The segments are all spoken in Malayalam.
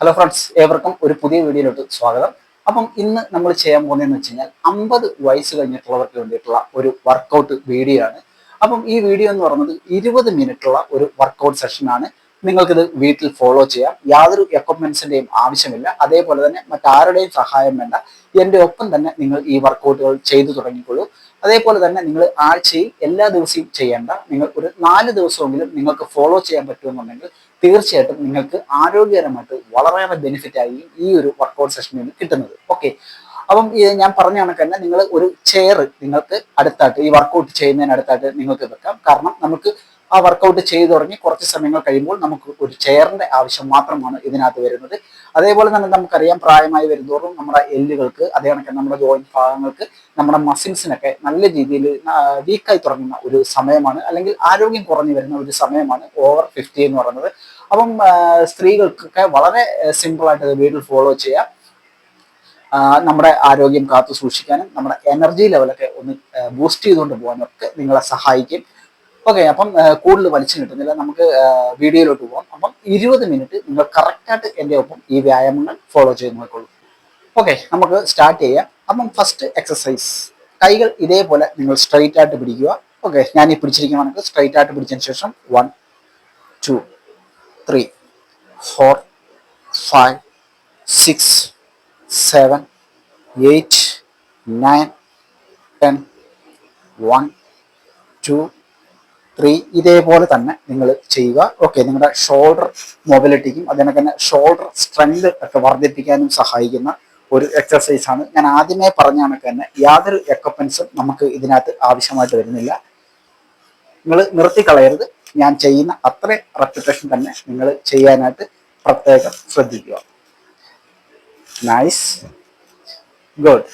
ഹലോ ഫ്രണ്ട്സ്, ഏവർക്കും ഒരു പുതിയ വീഡിയോയിലോട്ട് സ്വാഗതം. അപ്പം ഇന്ന് നമ്മൾ ചെയ്യാൻ പോകുന്നതെന്ന് വെച്ച് കഴിഞ്ഞാൽ 50 വയസ്സ് കഴിഞ്ഞിട്ടുള്ളവർക്ക് വേണ്ടിയിട്ടുള്ള ഒരു വർക്കൗട്ട് വീഡിയോ ആണ്. അപ്പം ഈ വീഡിയോ എന്ന് പറയുന്നത് 20 മിനിറ്റുള്ള ഒരു വർക്കൗട്ട് സെഷനാണ്. നിങ്ങൾക്കിത് വീട്ടിൽ ഫോളോ ചെയ്യാം. യാതൊരു എക്യുപ്മെന്റ്സിന്റെയും ആവശ്യമില്ല. അതേപോലെ തന്നെ മറ്റാരുടെയും സഹായം വേണ്ട. എൻ്റെ ഒപ്പം തന്നെ നിങ്ങൾ ഈ വർക്കൗട്ടുകൾ ചെയ്തു തുടങ്ങിക്കോളൂ. അതേപോലെ തന്നെ നിങ്ങൾ ആഴ്ചയിൽ എല്ലാ ദിവസവും ചെയ്യേണ്ട, നിങ്ങൾ ഒരു 4 ദിവസമെങ്കിലും നിങ്ങൾക്ക് ഫോളോ ചെയ്യാൻ പറ്റുമെന്നുണ്ടെങ്കിൽ തീർച്ചയായിട്ടും നിങ്ങൾക്ക് ആരോഗ്യകരമായിട്ട് വളരെയേറെ ബെനിഫിറ്റ് ആയി ഈ ഒരു വർക്കൗട്ട് സെഷനിൽ നിന്ന് കിട്ടുന്നത്. ഓക്കെ, അപ്പം ഞാൻ പറഞ്ഞ കണക്ക് തന്നെ നിങ്ങൾ ഒരു ചെയർ നിങ്ങൾക്ക് അടുത്തായിട്ട് ഈ വർക്കൗട്ട് ചെയ്യുന്നതിന് അടുത്തായിട്ട് നിങ്ങൾക്ക് വെക്കാം. കാരണം നമുക്ക് ആ വർക്കൗട്ട് ചെയ്തു തുടങ്ങി കുറച്ച് സമയങ്ങൾ കഴിയുമ്പോൾ നമുക്ക് ഒരു ചെയറിന്റെ ആവശ്യം മാത്രമാണ് ഇതിനകത്ത് വരുന്നത്. അതേപോലെ തന്നെ നമുക്കറിയാം, പ്രായമായി വരുന്നതോറും നമ്മുടെ എല്ലുകൾക്ക്, അതേ കണക്ക് നമ്മുടെ ജോയിന്റ് ഭാഗങ്ങൾക്ക്, നമ്മുടെ മസിൽസിനൊക്കെ നല്ല രീതിയിൽ വീക്കായി തുടങ്ങുന്ന ഒരു സമയമാണ്, അല്ലെങ്കിൽ ആരോഗ്യം കുറഞ്ഞു വരുന്ന ഒരു സമയമാണ് ഓവർ 50 എന്ന് പറയുന്നത്. അപ്പം സ്ത്രീകൾക്കൊക്കെ വളരെ സിമ്പിളായിട്ട് വീട്ടിൽ ഫോളോ ചെയ്യാം. നമ്മുടെ ആരോഗ്യം കാത്തു സൂക്ഷിക്കാനും നമ്മുടെ എനർജി ലെവലൊക്കെ ഒന്ന് ബൂസ്റ്റ് ചെയ്തുകൊണ്ട് പോകാനും ഒക്കെ നിങ്ങളെ സഹായിക്കും. ഓക്കെ, അപ്പം കൂടുതൽ വലിച്ചു കിട്ടുന്നില്ല, നമുക്ക് വീഡിയോയിലോട്ട് പോകാം. അപ്പം 20 മിനിറ്റ് നിങ്ങൾ കറക്റ്റായിട്ട് എൻ്റെ ഒപ്പം ഈ വ്യായാമങ്ങൾ ഫോളോ ചെയ്ത് നോക്കുള്ളൂ. ഓക്കെ, നമുക്ക് സ്റ്റാർട്ട് ചെയ്യാം. അപ്പം ഫസ്റ്റ് എക്സസൈസ്, കൈകൾ ഇതേപോലെ നിങ്ങൾ സ്ട്രൈറ്റ് ആയിട്ട് പിടിക്കുക. ഓക്കെ, ഞാൻ ഈ പിടിച്ചിരിക്കുന്ന സ്ട്രൈറ്റ് ആയിട്ട് പിടിച്ചതിന് ശേഷം 1 2 3 4 5 6 7 8 9 10 1 2 3 ഇതേപോലെ തന്നെ നിങ്ങൾ ചെയ്യുക. ഓക്കെ, നിങ്ങളുടെ ഷോൾഡർ മൊബിലിറ്റിക്കും അതിനെ തന്നെ ഷോൾഡർ സ്ട്രെങ്ത് ഒക്കെ വർദ്ധിപ്പിക്കാനും സഹായിക്കുന്ന ഒരു എക്സസൈസ് ആണ്. ഞാൻ ആദ്യമേ പറഞ്ഞ കണക്ക് തന്നെ യാതൊരു എക്യുപ്മെന്റ്സും നമുക്ക് ഇതിനകത്ത് ആവശ്യമായിട്ട് വരുന്നില്ല. നിങ്ങൾ നിർത്തിക്കളയരുത്. ഞാൻ ചെയ്യുന്ന അത്ര റെപ്പിറ്റേഷൻ തന്നെ നിങ്ങൾ ചെയ്യാനായിട്ട് പ്രത്യേകം ശ്രദ്ധിക്കുക. Nice, good.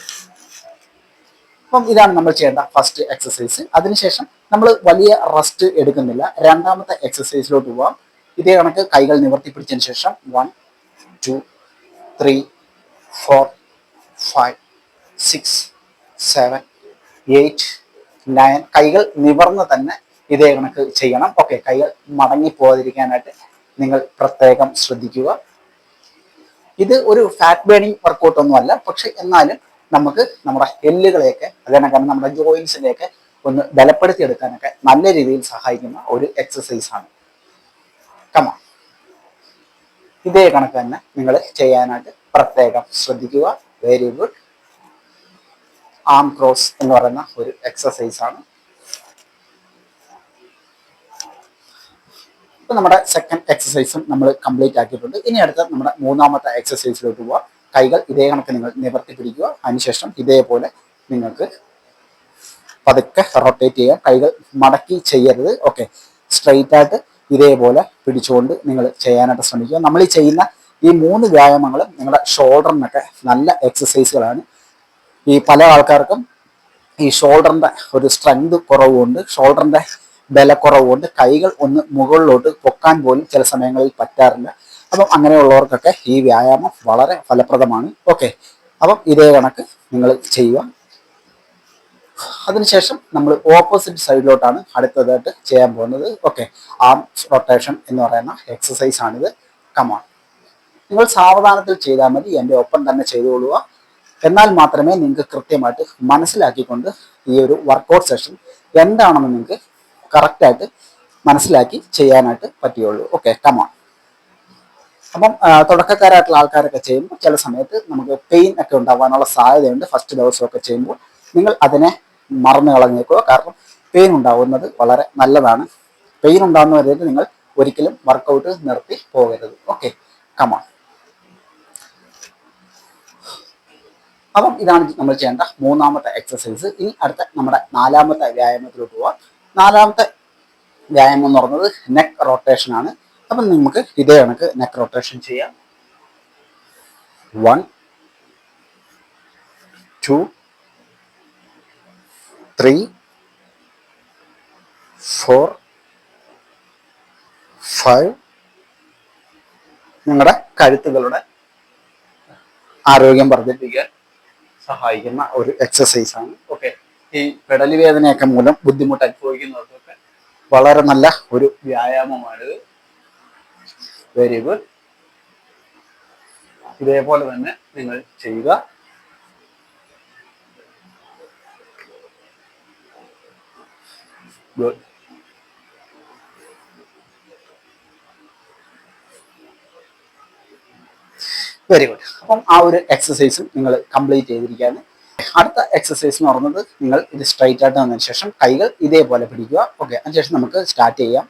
അപ്പം ഇതാണ് നമ്മൾ ചെയ്യേണ്ട ഫസ്റ്റ് എക്സസൈസ്. അതിനുശേഷം നമ്മൾ വലിയ റെസ്റ്റ് എടുക്കുന്നില്ല. രണ്ടാമത്തെ എക്സസൈസിലോട്ട് പോവാം. ഇതേ കണക്ക് കൈകൾ നിവർത്തി പിടിച്ചതിന് ശേഷം 1 2 3 4 5 6 7 8 9 കൈകൾ നിവർന്ന് തന്നെ ഇതേ കണക്ക് ചെയ്യണം. ഓക്കെ, കൈകൾ മടങ്ങി പോകാതിരിക്കാനായിട്ട് നിങ്ങൾ പ്രത്യേകം ശ്രദ്ധിക്കുക. ഇത് ഒരു ഫാറ്റ് ബേണിംഗ് വർക്കൗട്ട് ഒന്നും അല്ല, പക്ഷെ എന്നാലും നമുക്ക് നമ്മുടെ എല്ലുകളെയൊക്കെ അതേപോലെ നമ്മുടെ ജോയിൻസിനെയൊക്കെ ഒന്ന് ബലപ്പെടുത്തി എടുക്കാനൊക്കെ നല്ല രീതിയിൽ സഹായിക്കുന്ന ഒരു എക്സസൈസ് ആണ്. കമാ, ഇതേ കണക്ക് തന്നെ നിങ്ങൾ ചെയ്യാനായിട്ട് പ്രത്യേകം ശ്രദ്ധിക്കുക. Very good. ആം ക്രോസ് എന്ന് പറയുന്ന ഒരു എക്സസൈസ് ആണ്. നമ്മുടെ സെക്കൻഡ് എക്സസൈസും നമ്മൾ കംപ്ലീറ്റ് ആക്കിയിട്ടുണ്ട്. ഇനി അടുത്ത നമ്മുടെ മൂന്നാമത്തെ എക്സസൈസിലോട്ട് പോവാം. കൈകൾ ഇതേ കണക്ക് നിങ്ങൾ നിവർത്തി പിടിക്കുക. അതിനുശേഷം ഇതേപോലെ നിങ്ങൾക്ക് പതുക്കെ റൊട്ടേറ്റ് ചെയ്യുക. കൈകൾ മടക്കി ചെയ്യരുത്. ഓക്കെ, സ്ട്രെയിറ്റ് ആയിട്ട് ഇതേപോലെ പിടിച്ചുകൊണ്ട് നിങ്ങൾ ചെയ്യാനായിട്ട് ശ്രമിക്കുക. നമ്മൾ ഈ ചെയ്യുന്ന ഈ 3 വ്യായാമങ്ങളും നിങ്ങളുടെ ഷോൾഡറിനൊക്കെ നല്ല എക്സസൈസുകളാണ്. ഈ പല ആൾക്കാർക്കും ഈ ഷോൾഡറിന്റെ ഒരു സ്ട്രെങ്ത് കുറവുകൊണ്ട്, ഷോൾഡറിന്റെ ബലക്കുറവുകൊണ്ട് കൈകൾ ഒന്ന് മുകളിലോട്ട് പൊക്കാൻ പോലും ചില സമയങ്ങളിൽ പറ്റാറില്ല. അപ്പം അങ്ങനെയുള്ളവർക്കൊക്കെ ഈ വ്യായാമം വളരെ ഫലപ്രദമാണ്. ഓക്കെ, അപ്പം ഇതേ കണക്ക് നിങ്ങൾ ചെയ്യുക. അതിനുശേഷം നമ്മൾ ഓപ്പോസിറ്റ് സൈഡിലോട്ടാണ് അടുത്തതായിട്ട് ചെയ്യാൻ പോകുന്നത്. ഓക്കെ, ആം റൊട്ടേഷൻ എന്ന് പറയുന്ന എക്സസൈസ് ആണിത്. കമാൺ, നിങ്ങൾ സാവധാനത്തിൽ ചെയ്താൽ മതി, എൻ്റെ ഒപ്പം തന്നെ ചെയ്തുകൊള്ളുക. എന്നാൽ മാത്രമേ നിങ്ങൾക്ക് കൃത്യമായിട്ട് മനസ്സിലാക്കിക്കൊണ്ട് ഈ ഒരു വർക്കൗട്ട് സെഷൻ എന്താണെന്ന് നിങ്ങൾക്ക് കറക്റ്റായിട്ട് മനസ്സിലാക്കി ചെയ്യാനായിട്ട് പറ്റുകയുള്ളൂ. Okay, come on. അപ്പം തുടക്കക്കാരായിട്ടുള്ള ആൾക്കാരൊക്കെ ചെയ്യുമ്പോൾ ചില സമയത്ത് നമുക്ക് പെയിൻ ഒക്കെ ഉണ്ടാവാനുള്ള സാധ്യതയുണ്ട്. ഫസ്റ്റ് ദിവസമൊക്കെ ചെയ്യുമ്പോൾ നിങ്ങൾ അതിനെ മറന്നു കളഞ്ഞേക്കുക. കാരണം പെയിൻ ഉണ്ടാവുന്നത് വളരെ നല്ലതാണ്. പെയിൻ ഉണ്ടാകുന്നവരേക്ക് നിങ്ങൾ ഒരിക്കലും വർക്കൗട്ട് നിർത്തി പോകരുത്. Okay, come on. അപ്പം ഇതാണ് നമ്മൾ ചെയ്യേണ്ട മൂന്നാമത്തെ എക്സസൈസ്. ഇനി അടുത്ത നമ്മുടെ നാലാമത്തെ വ്യായാമത്തിലോട്ട് പോവാം. നാലാമത്തെ വ്യായാമം എന്ന് പറയുന്നത് നെക്ക് റൊട്ടേഷൻ ആണ്. അപ്പം നമുക്ക് ഇതേ കണക്ക് നെക്ക് റൊട്ടേഷൻ ചെയ്യാം. 1 2 3 4 5 നിങ്ങളുടെ കഴുത്തുകളുടെ ആരോഗ്യം വർദ്ധിപ്പിക്കാൻ സഹായിക്കുന്ന ഒരു എക്സസൈസ് ആണ്. ഓക്കെ, ഈ പെടലി വേദനയൊക്കെ മൂലം ബുദ്ധിമുട്ട് അനുഭവിക്കുന്നവർക്കൊക്കെ വളരെ നല്ല ഒരു വ്യായാമമാണിത്. Very good. ഇതേപോലെ തന്നെ നിങ്ങൾ ചെയ്യുക. ഗുഡ്. Very good. അപ്പം ആ ഒരു എക്സസൈസും നിങ്ങൾ കംപ്ലീറ്റ് ചെയ്തിരിക്കുകയാണ്. അടുത്ത എക്സസൈസ് എന്ന് പറയുന്നത് നിങ്ങൾ ഇത് സ്ട്രൈറ്റ് ആയിട്ട് വന്നതിന് ശേഷം കൈകൾ ഇതേപോലെ പിടിക്കുക. ഓക്കെ, അതിനുശേഷം നമുക്ക് സ്റ്റാർട്ട് ചെയ്യാം.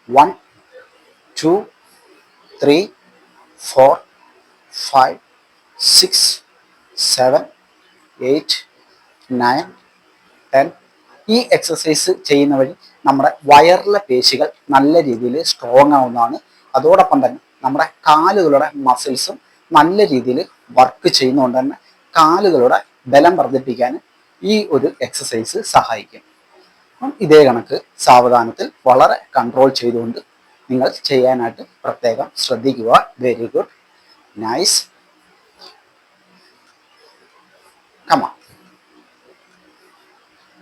1 2 3 4 5 6 7 8 9 10. ഈ എക്സസൈസ് ചെയ്യുന്ന വഴി നമ്മുടെ വയറിലെ പേശികൾ നല്ല രീതിയിൽ സ്ട്രോങ് ആവുന്നതാണ്. അതോടൊപ്പം തന്നെ നമ്മുടെ കാലുകളുടെ മസിൽസും നല്ല രീതിയിൽ വർക്ക് ചെയ്യുന്നതുകൊണ്ട് തന്നെ കാലുകളുടെ ബലം വർദ്ധിപ്പിക്കാൻ ഈ ഒരു എക്സസൈസ് സഹായിക്കും. അപ്പം ഇതേ കണക്ക് സാവധാനത്തിൽ വളരെ കൺട്രോൾ ചെയ്തുകൊണ്ട് നിങ്ങൾ ചെയ്യാനായിട്ട് പ്രത്യേകം ശ്രദ്ധിക്കുക. വെരി ഗുഡ്, നൈസ്, കമാ.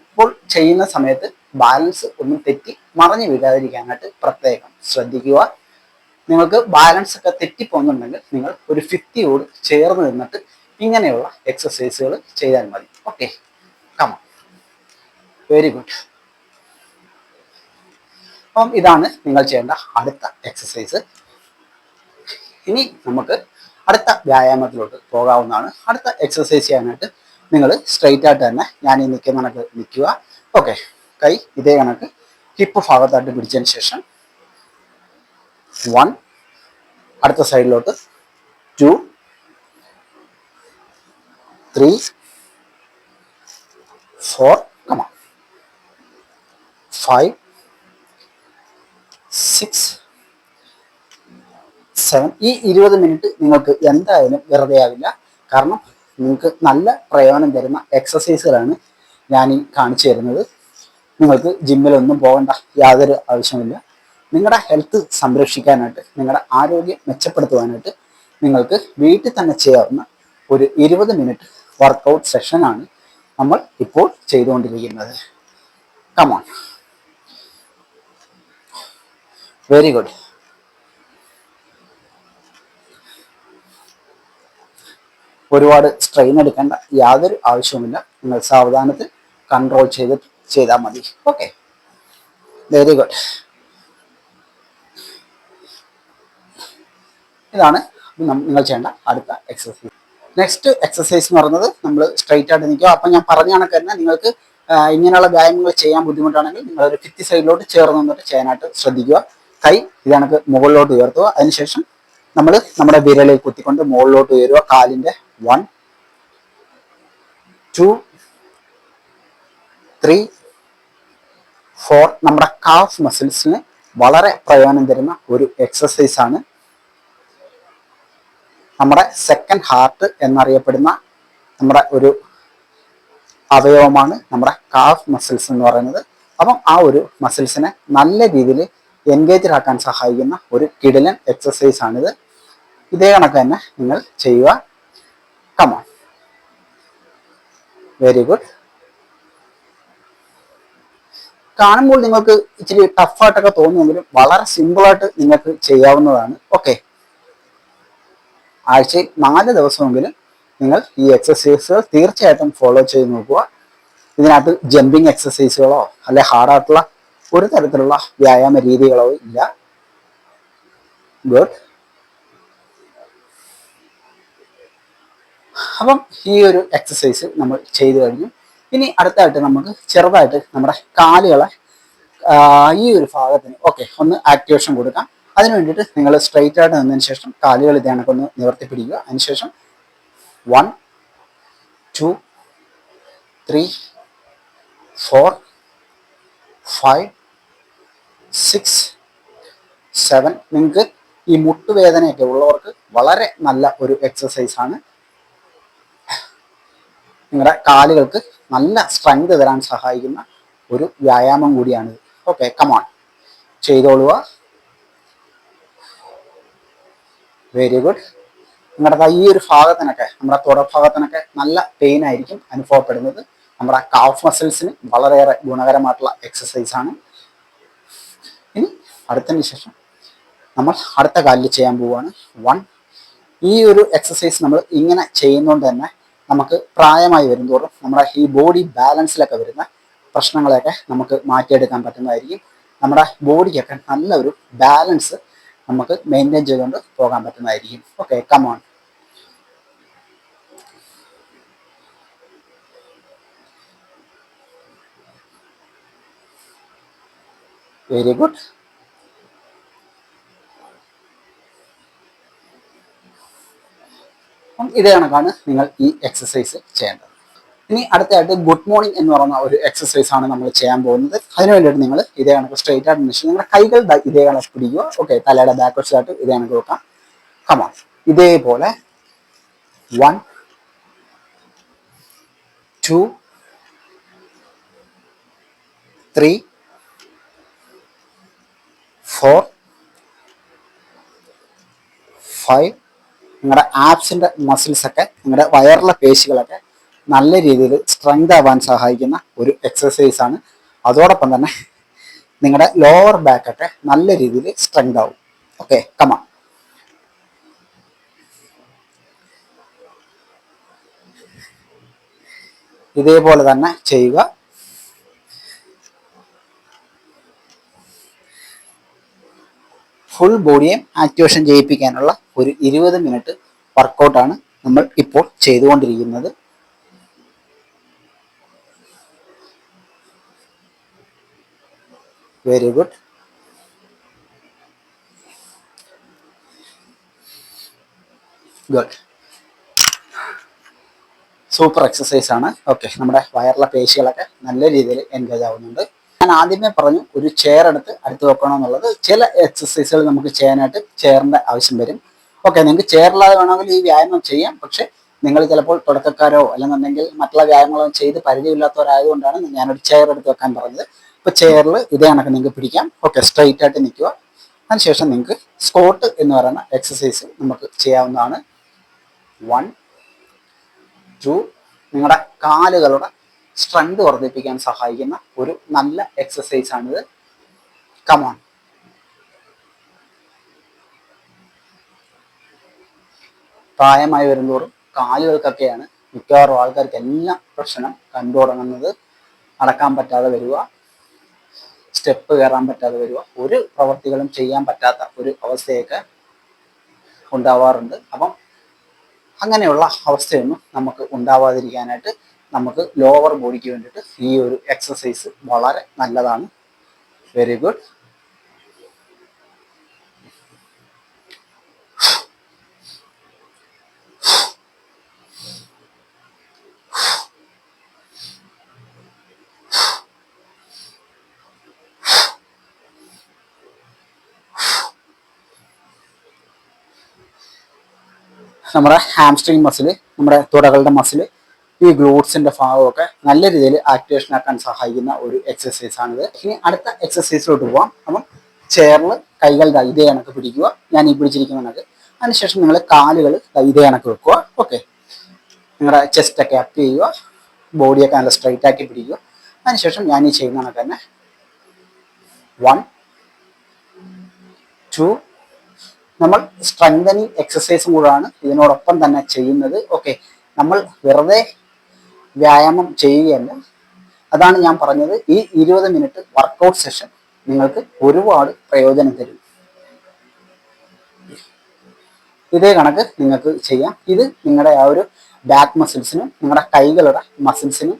ഇപ്പോൾ ചെയ്യുന്ന സമയത്ത് ബാലൻസ് ഒന്നും തെറ്റി മറിഞ്ഞു വീഴാതിരിക്കാനായിട്ട് പ്രത്യേകം ശ്രദ്ധിക്കുക. നിങ്ങൾക്ക് ബാലൻസ് ഒക്കെ തെറ്റിപ്പോകുന്നുണ്ടെങ്കിൽ നിങ്ങൾ ഒരു ഭിത്തിയോട് ചേർന്ന് നിന്നിട്ട് ഇങ്ങനെയുള്ള എക്സസൈസുകൾ ചെയ്താൽ മതി. ഓക്കെ, കമാ. Very good. അപ്പം ഇതാണ് നിങ്ങൾ ചെയ്യേണ്ട അടുത്ത എക്സസൈസ്. ഇനി നമുക്ക് അടുത്ത വ്യായാമത്തിലോട്ട് പോകാവുന്നതാണ്. അടുത്ത എക്സസൈസ് ചെയ്യാനായിട്ട് നിങ്ങൾ സ്ട്രെയിറ്റ് ആയിട്ട് തന്നെ ഞാൻ ഈ നിൽക്കുന്ന കണക്ക് നിൽക്കുക. ഓക്കെ, കൈ ഇതേ കണക്ക് ഹിപ്പ് ഭാഗത്തായിട്ട് പിടിച്ചതിന് ശേഷം 1, അടുത്ത സൈഡിലോട്ട് 2 3 4 കമാ 5 6 7. ഈ 20 മിനിറ്റ് നിങ്ങൾക്ക് എന്തായാലും വെറുതെ ആവില്ല. കാരണം നിങ്ങൾക്ക് നല്ല പ്രയോജനം തരുന്ന എക്സസൈസുകളാണ് ഞാൻ ഈ കാണിച്ചു തരുന്നത്. നിങ്ങൾക്ക് ജിമ്മിലൊന്നും പോകേണ്ട യാതൊരു ആവശ്യമില്ല. നിങ്ങളുടെ ഹെൽത്ത് സംരക്ഷിക്കാനായിട്ട്, നിങ്ങളുടെ ആരോഗ്യം മെച്ചപ്പെടുത്തുവാനായിട്ട് നിങ്ങൾക്ക് വീട്ടിൽ തന്നെ ചെയ്യാവുന്ന ഒരു 20 മിനിറ്റ് വർക്കൗട്ട് സെഷനാണ് നമ്മൾ ഇപ്പോൾ ചെയ്തുകൊണ്ടിരിക്കുന്നത്. Come on, very good. ഒരുപാട് സ്ട്രെയിൻ എടുക്കേണ്ട യാതൊരു ആവശ്യവുമില്ല. നിങ്ങൾ സാവധാനത്തിൽ കൺട്രോൾ ചെയ്താൽ മതി. Okay, very good. ഇതാണ് നിങ്ങൾ ചെയ്യേണ്ട അടുത്ത എക്സസൈസ്. നെക്സ്റ്റ് എക്സസൈസ് എന്ന് പറയുന്നത് നമ്മൾ സ്ട്രെയിറ്റ് ആയിട്ട് നിൽക്കുക. അപ്പം ഞാൻ പറഞ്ഞ കണക്ക് തന്നെ നിങ്ങൾക്ക് ഇങ്ങനെയുള്ള വ്യായാമങ്ങൾ ചെയ്യാൻ ബുദ്ധിമുട്ടാണെങ്കിൽ നിങ്ങളൊരു ഭിത്തി സൈഡിലോട്ട് ചേർന്ന് നിന്നിട്ട് ചെയ്യാനായിട്ട് ശ്രദ്ധിക്കുക. കൈ ഇതണക്ക് മുകളിലോട്ട് ഉയർത്തുക. അതിനുശേഷം നമ്മൾ നമ്മുടെ വിരലിൽ കുത്തിക്കൊണ്ട് മുകളിലോട്ട് ഉയരുക. കാലിൻ്റെ 1 2 3 4. നമ്മുടെ കാഫ് മസിൽസിന് വളരെ പ്രയോജനം തരുന്ന ഒരു എക്സസൈസ് ആണ്. നമ്മുടെ സെക്കൻഡ് ഹാർട്ട് എന്നറിയപ്പെടുന്ന നമ്മുടെ ഒരു അവയവമാണ് നമ്മുടെ കാഫ് മസിൽസ് എന്ന് പറയുന്നത്. അപ്പം ആ ഒരു മസിൽസിനെ നല്ല രീതിയിൽ എൻഗേജ്ഡ് ആക്കാൻ സഹായിക്കുന്ന ഒരു കിടിലൻ എക്സസൈസ് ആണിത്. ഇതേ കണക്ക് തന്നെ നിങ്ങൾ ചെയ്യുക. Come on, very good. കാണുമ്പോൾ നിങ്ങൾക്ക് ഇച്ചിരി ടഫായിട്ടൊക്കെ തോന്നുമെങ്കിലും വളരെ സിമ്പിളായിട്ട് നിങ്ങൾക്ക് ചെയ്യാവുന്നതാണ്. ഓക്കെ, ആഴ്ചയിൽ 4 ദിവസമെങ്കിലും നിങ്ങൾ ഈ എക്സസൈസുകൾ തീർച്ചയായിട്ടും ഫോളോ ചെയ്ത് നോക്കുക. ഇതിനകത്ത് ജമ്പിങ് എക്സസൈസുകളോ അല്ലെ ഹാർഡായിട്ടുള്ള ഒരു തരത്തിലുള്ള വ്യായാമ രീതികളോ ഇല്ല. ഗുഡ്. അപ്പം ഈ ഒരു എക്സസൈസ് നമ്മൾ ചെയ്തു കഴിഞ്ഞു. ഇനി അടുത്തായിട്ട് നമുക്ക് ചെറുതായിട്ട് നമ്മുടെ കാലുകളെ ഈ ഒരു ഭാഗത്തിന് ഒന്ന് ആക്ടിവേഷൻ കൊടുക്കാം. അതിന് വേണ്ടിയിട്ട് നിങ്ങൾ സ്ട്രെയിറ്റ് ആയിട്ട് നിന്നതിന് ശേഷം കാലുകൾ ഇത് കണക്കൊന്ന് നിവർത്തി പിടിക്കുക. അതിനുശേഷം 1 2 3 4 5 6 7. നിങ്ങൾക്ക് ഈ മുട്ടുവേദനയൊക്കെ ഉള്ളവർക്ക് വളരെ നല്ല ഒരു എക്സസൈസ് ആണ്. നിങ്ങളുടെ കാലുകൾക്ക് നല്ല സ്ട്രെങ്ത് തരാൻ സഹായിക്കുന്ന ഒരു വ്യായാമം കൂടിയാണിത്. ഓക്കെ, കമോൺ, ചെയ്തോളുക. Very good. നിങ്ങളുടെ ഈ ഒരു ഭാഗത്തിനൊക്കെ, നമ്മുടെ തുടഭാഗത്തിനൊക്കെ നല്ല പെയിൻ ആയിരിക്കും അനുഭവപ്പെടുന്നത്. നമ്മുടെ കാഫ് മസിൽസിന് വളരെയേറെ ഗുണകരമായിട്ടുള്ള എക്സസൈസ് ആണ്. ഇനി അടുത്തതിന് ശേഷം നമ്മൾ അടുത്ത കാലിൽ ചെയ്യാൻ പോവുകയാണ്. 1 ഈ ഒരു എക്സസൈസ് നമ്മൾ ഇങ്ങനെ ചെയ്യുന്നതുകൊണ്ട് തന്നെ നമുക്ക് പ്രായമായി വരുന്തോറും നമ്മുടെ ഈ ബോഡി ബാലൻസിലൊക്കെ വരുന്ന പ്രശ്നങ്ങളെയൊക്കെ നമുക്ക് മാറ്റിയെടുക്കാൻ പറ്റുന്നതായിരിക്കും. നമ്മുടെ ബോഡിക്കൊക്കെ നല്ല ഒരു ബാലൻസ് നമുക്ക് മെയിൻറ്റെയിൻ ചെയ്തുകൊണ്ട് പോകാൻ പറ്റുന്നതായിരിക്കും. Okay, come on. Very good. ഇതേ കണക്കാണ് നിങ്ങൾ ഈ എക്സസൈസ് ചെയ്യേണ്ടത്. ഇനി അടുത്തായിട്ട് ഗുഡ് മോർണിംഗ് എന്ന് പറയുന്ന ഒരു എക്സസൈസ് ആണ് നമ്മൾ ചെയ്യാൻ പോകുന്നത്. അതിന് വേണ്ടിയിട്ട് നിങ്ങൾ ഇതേ കണക്ക് സ്ട്രെയിറ്റ് ആയിട്ട് നിൽക്കുക. നിങ്ങളുടെ കൈകൾ ഇതേ കണക്ക് പിടിക്കുക. ഓക്കെ, തലയുടെ ബാക്ക്വേർഡ്സ് ആയിട്ട് ഇതേ കണക്ക് വെക്കാം. കമോൺ. ഇതേപോലെ 1 2 3 4 5. നിങ്ങളുടെ ആപ്സിന്റെ മസിൽസ് ഒക്കെ, നിങ്ങളുടെ വയറിലെ പേശികളൊക്കെ നല്ല രീതിയിൽ സ്ട്രെങ്ത് ആവാൻ സഹായിക്കുന്ന ഒരു എക്സസൈസ് ആണ്. അതോടൊപ്പം തന്നെ നിങ്ങളുടെ ലോവർ ബാക്ക് ഒക്കെ നല്ല രീതിയിൽ സ്ട്രെങ്ത് ആവും. Okay, come on. ഇതേപോലെ തന്നെ ചെയ്യുക. ഫുൾ ബോഡിയെ ആക്ടിവേഷൻ ചെയ്യിപ്പിക്കാനുള്ള ഒരു 20 മിനിറ്റ് വർക്കൗട്ടാണ് നമ്മൾ ഇപ്പോൾ ചെയ്തുകൊണ്ടിരിക്കുന്നത്. Very good. Good. Super exercise ആണ്. ഓക്കെ, നമ്മുടെ വയറിലെ പേശികളൊക്കെ നല്ല രീതിയിൽ എൻഗേജ് ആവുന്നുണ്ട്. ഞാൻ ആദ്യമേ പറഞ്ഞു ഒരു ചെയർ എടുത്ത് അടുത്ത് വെക്കണം എന്നുള്ളത്. ചില എക്സസൈസുകൾ നമുക്ക് ചെയ്യാനായിട്ട് ചെയറിന്റെ ആവശ്യം വരും. ഓക്കെ, നിങ്ങൾക്ക് ചെയറില്ലാതെ വേണമെങ്കിൽ ഈ വ്യായാമം ചെയ്യാം. പക്ഷെ നിങ്ങൾ ചിലപ്പോൾ തുടക്കക്കാരോ അല്ലെന്നുണ്ടെങ്കിൽ മറ്റുള്ള വ്യായാമങ്ങളോ ചെയ്ത് പരിചയമില്ലാത്തവരായതുകൊണ്ടാണ് ഞാനൊരു ചെയർ എടുത്ത് വെക്കാൻ പറഞ്ഞത്. ഇപ്പൊ ചെയറിൽ ഇതേ കണക്ക് നിങ്ങൾക്ക് പിടിക്കാം. ഓക്കെ, സ്ട്രൈറ്റ് ആയിട്ട് നിൽക്കുക. അതിനുശേഷം നിങ്ങൾക്ക് സ്ക്വാട്ട് എന്ന് പറയുന്ന എക്സസൈസ് നമുക്ക് ചെയ്യാവുന്നതാണ്. 1 2. നിങ്ങളുടെ കാലുകളുടെ സ്ട്രെങ്ത് വർദ്ധിപ്പിക്കാൻ സഹായിക്കുന്ന ഒരു നല്ല എക്സസൈസ് ആണിത്. കമോൺ. പ്രായമായി വരുന്നതോറും കാലുകൾക്കൊക്കെയാണ് മിക്കവാറും ആൾക്കാർക്ക് എല്ലാം പ്രശ്നം കണ്ടു തുടങ്ങുന്നത്. നടക്കാൻ പറ്റാതെ വരിക, സ്റ്റെപ്പ് കയറാൻ പറ്റാതെ വരിക, ഒരു പ്രവർത്തികളും ചെയ്യാൻ പറ്റാത്ത ഒരു അവസ്ഥയൊക്കെ ഉണ്ടാവാറുണ്ട്. അപ്പം അങ്ങനെയുള്ള അവസ്ഥയൊന്നും നമുക്ക് ഉണ്ടാവാതിരിക്കാനായിട്ട് നമുക്ക് ലോവർ ബോഡിക്ക് വേണ്ടിയിട്ട് ഈ ഒരു എക്സസൈസ് വളരെ നല്ലതാണ്. Very good. നമ്മുടെ ഹാംസ്ട്രിങ് മസിൽ, നമ്മുടെ തുടകളുടെ മസിൽ, ഈ ഗ്ലൂട്ട്സിന്റെ ഭാഗമൊക്കെ നല്ല രീതിയിൽ ആക്ടിവേഷൻ ആക്കാൻ സഹായിക്കുന്ന ഒരു എക്സസൈസ് ആണിത്. ഇനി അടുത്ത എക്സസൈസിലോട്ട് പോവാം. അപ്പം ചെയറിൽ കൈകൾ ഇതേ കണക്ക് പിടിക്കുക. ഞാൻ ഈ പിടിച്ചിരിക്കുന്ന കണക്ക്. അതിനുശേഷം നിങ്ങൾ കാലുകൾ ഇതേ കണക്ക് വെക്കുക. ഓക്കെ, നിങ്ങളുടെ ചെസ്റ്റ് ഒക്കെ അപ്പ് ചെയ്യുക, ബോഡിയൊക്കെ നല്ല സ്ട്രൈറ്റ് ആക്കി പിടിക്കുക. അതിനുശേഷം ഞാൻ ഈ ചെയ്യുന്ന കണക്ക് തന്നെ 1 2. നമ്മൾ സ്ട്രെങ്തനിങ് എക്സസൈസും കൂടാണ് ഇതിനോടൊപ്പം തന്നെ ചെയ്യുന്നത്. ഓക്കെ, നമ്മൾ വെറുതെ വ്യായാമം ചെയ്യുകയല്ല. അതാണ് ഞാൻ പറഞ്ഞത്, ഈ 20 മിനിറ്റ് വർക്കൗട്ട് സെഷൻ നിങ്ങൾക്ക് ഒരുപാട് പ്രയോജനം തരും. ഇതേ കണക്ക് നിങ്ങൾക്ക് ചെയ്യാം. ഇത് നിങ്ങളുടെ ആ ഒരു ബാക്ക് മസിൽസിനും നിങ്ങളുടെ കൈകളുടെ മസിൽസിനും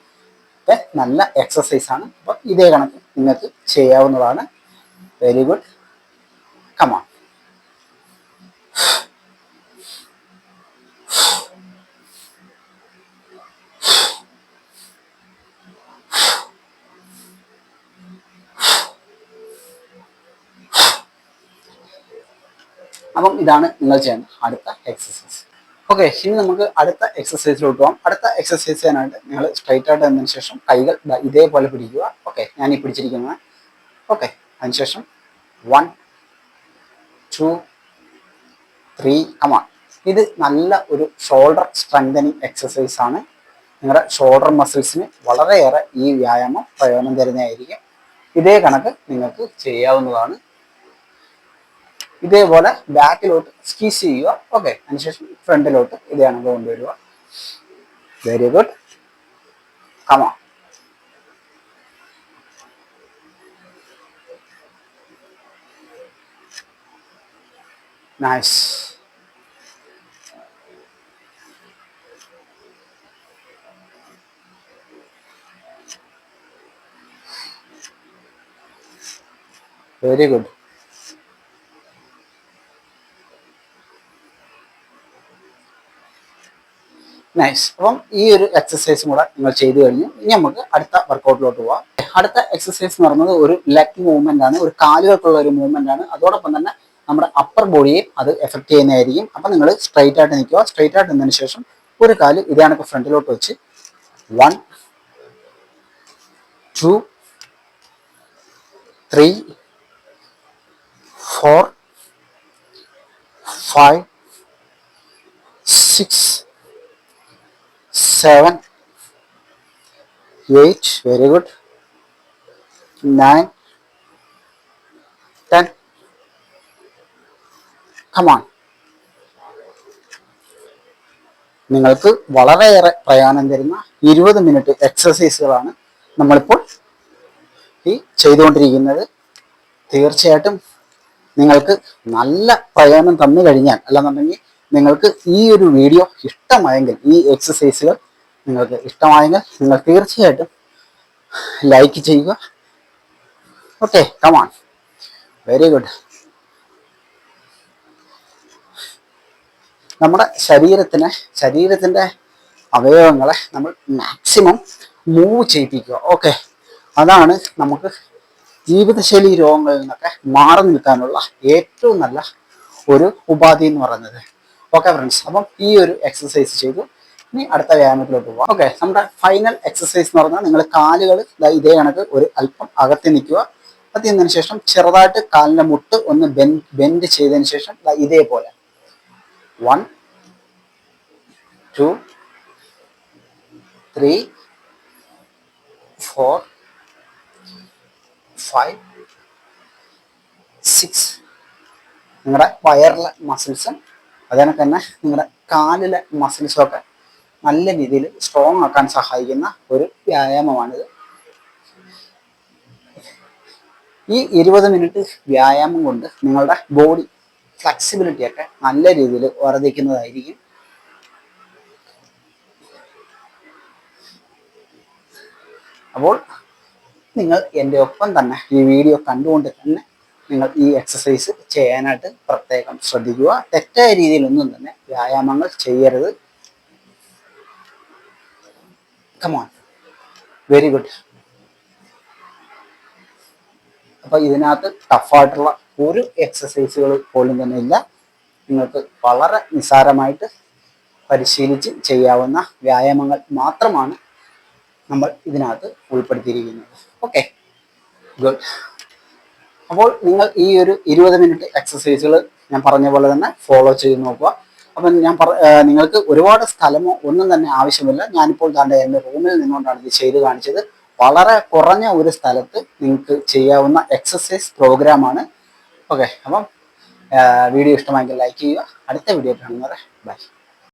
ഒക്കെ നല്ല എക്സസൈസ് ആണ്. അപ്പോൾ ഇതേ കണക്ക് നിങ്ങൾക്ക് ചെയ്യാവുന്നതാണ്. Very good. കമോൺ. അപ്പം ഇതാണ് നിങ്ങൾ ചെയ്യേണ്ട അടുത്ത എക്സസൈസ്. ഓക്കെ, ഇനി നമുക്ക് അടുത്ത എക്സസൈസിലോട്ട് പോകാം. അടുത്ത എക്സസൈസ് ചെയ്യാനായിട്ട് നിങ്ങൾ സ്ട്രൈറ്റ് ആയിട്ട് വന്നതിന് ശേഷം കൈകൾ ഇതേപോലെ പിടിക്കുക. ഓക്കെ, ഞാൻ ഈ പിടിച്ചിരിക്കുന്നത്. ഓക്കെ, അതിനുശേഷം 1 2 3. കമോൺ. ഇത് നല്ല ഒരു ഷോൾഡർ സ്ട്രെങ്തനിങ് എക്സസൈസ് ആണ്. നിങ്ങളുടെ ഷോൾഡർ മസിൽസിന് വളരെയേറെ ഈ വ്യായാമം പ്രയോജനം തരുന്നതായിരിക്കും. ഇതേ കണക്ക് നിങ്ങൾക്ക് ചെയ്യാവുന്നതാണ്. ഇതേപോലെ ബാക്കിലോട്ട് സ്ക്വീസ് ചെയ്യുക. ഓക്കെ, അതിനുശേഷം ഫ്രണ്ടിലോട്ട് ഇതേ കണക്ക് കൊണ്ടുവരിക. Very good. കമാ. നൈസ്. Very good. നൈസ്. അപ്പം ഈ ഒരു എക്സസൈസും കൂടെ നിങ്ങൾ ചെയ്തു കഴിഞ്ഞു. ഇനി നമുക്ക് അടുത്ത വർക്കൗട്ടിലോട്ട് പോവാം. അടുത്ത എക്സസൈസ് എന്ന് പറയുന്നത് ഒരു ലെഗ് മൂവ്മെന്റ് ആണ്, ഒരു കാലുകൾക്കുള്ള ഒരു മൂവ്മെന്റ് ആണ്. അതോടൊപ്പം തന്നെ നമ്മുടെ അപ്പർ ബോഡിയെ അത് എഫക്ട് ചെയ്യുന്നതായിരിക്കും. അപ്പം നിങ്ങൾ സ്ട്രൈറ്റ് ആയിട്ട് നിൽക്കുക. സ്ട്രൈറ്റ് ആയിട്ട് നിന്നതിന് ശേഷം ഒരു കാല് ഇതാണ് ഫ്രണ്ടിലോട്ട് വെച്ച് 1 2 3 4 5 6 7 8. Very good. 9 10. കമാൺ. നിങ്ങൾക്ക് വളരെയേറെ പ്രയോജനം തരുന്ന 20 മിനിറ്റ് എക്സസൈസുകളാണ് നമ്മളിപ്പോൾ ഈ ചെയ്തുകൊണ്ടിരിക്കുന്നത്. തീർച്ചയായിട്ടും നിങ്ങൾക്ക് നല്ല പ്രയോജനം തന്നു കഴിഞ്ഞാൽ, അല്ലെന്നുണ്ടെങ്കിൽ നിങ്ങൾക്ക് ഈ ഒരു വീഡിയോ ഇഷ്ടമായെങ്കിൽ, ഈ എക്സസൈസുകൾ നിങ്ങൾക്ക് ഇഷ്ടമായെങ്കിൽ നിങ്ങൾ തീർച്ചയായിട്ടും ലൈക്ക് ചെയ്യുക. Okay, come on. Very good. നമ്മുടെ ശരീരത്തിൻ്റെ അവയവങ്ങളെ നമ്മൾ മാക്സിമം മൂവ് ചെയ്യിപ്പിക്കുക. ഓക്കെ, അതാണ് നമുക്ക് ജീവിതശൈലി രോഗങ്ങളിൽ നിന്നൊക്കെ മാറി നിൽക്കാനുള്ള ഏറ്റവും നല്ല ഒരു ഉപാധി എന്ന് പറയുന്നത്. ഓക്കെ ഫ്രണ്ട്സ്, അപ്പം ഈ ഒരു എക്സസൈസ് ചെയ്തു. ഇനി അടുത്ത വ്യായാമത്തിലോട്ട് പോകാം. ഓക്കെ, നമ്മുടെ ഫൈനൽ എക്സസൈസ് എന്ന് പറഞ്ഞാൽ നിങ്ങൾ കാലുകൾ ഇതേ കണക്ക് ഒരു അല്പം അകത്തി നിൽക്കുക. അത് ചെയ്യുന്നതിന് ശേഷം ചെറുതായിട്ട് കാലിൻ്റെ മുട്ട് ഒന്ന് ബെൻഡ് ചെയ്തതിന് ശേഷം ഇതേപോലെ 1 2 3 4 5 6. നിങ്ങളുടെ വയറിലെ മസിൽസും അതേപോലെ തന്നെ നിങ്ങളുടെ കാലിലെ മസിൽസും ഒക്കെ നല്ല രീതിയിൽ സ്ട്രോങ് ആക്കാൻ സഹായിക്കുന്ന ഒരു വ്യായാമമാണിത്. ഈ 20 മിനിറ്റ് വ്യായാമം കൊണ്ട് നിങ്ങളുടെ ബോഡി ഫ്ലെക്സിബിലിറ്റി ഒക്കെ നല്ല രീതിയിൽ വർദ്ധിക്കുന്നതായിരിക്കും. അപ്പോൾ നിങ്ങൾ എൻ്റെ ഒപ്പം തന്നെ ഈ വീഡിയോ കണ്ടുകൊണ്ട് തന്നെ നിങ്ങൾ ഈ എക്സസൈസ് ചെയ്യാനായിട്ട് പ്രത്യേകം ശ്രദ്ധിക്കുക. തെറ്റായ രീതിയിലൊന്നും തന്നെ വ്യായാമങ്ങൾ ചെയ്യരുത്. കമോൺ. Very good. അപ്പോൾ ഇതിനകത്ത് ടഫായിട്ടുള്ള ഒരു എക്സസൈസുകൾ പോലും തന്നെ ഇല്ല. നിങ്ങൾക്ക് വളരെ നിസ്സാരമായിട്ട് പരിശീലിച്ച് ചെയ്യാവുന്ന വ്യായാമങ്ങൾ മാത്രമാണ് നമ്മൾ ഇതിനകത്ത് ഉൾപ്പെടുത്തിയിരിക്കുന്നത്. Okay, good. അപ്പോൾ നിങ്ങൾ ഈ ഒരു 20 മിനിറ്റ് എക്സസൈസുകൾ ഞാൻ പറഞ്ഞ പോലെ തന്നെ ഫോളോ ചെയ്ത് നോക്കുക. അപ്പം നിങ്ങൾക്ക് ഒരുപാട് സ്ഥലമോ ഒന്നും തന്നെ ആവശ്യമില്ല. ഞാനിപ്പോൾ താണ്ടെ എൻ്റെ റൂമിൽ നിന്നുകൊണ്ടാണ് ഇത് ചെയ്ത് കാണിച്ചത്. വളരെ കുറഞ്ഞ ഒരു സ്ഥലത്ത് നിങ്ങൾക്ക് ചെയ്യാവുന്ന എക്സസൈസ് പ്രോഗ്രാമാണ്. ഓക്കെ, അപ്പം വീഡിയോ ഇഷ്ടമായെങ്കിൽ ലൈക്ക് ചെയ്യുക. അടുത്ത വീഡിയോ കാണുന്നവരെ ബൈ.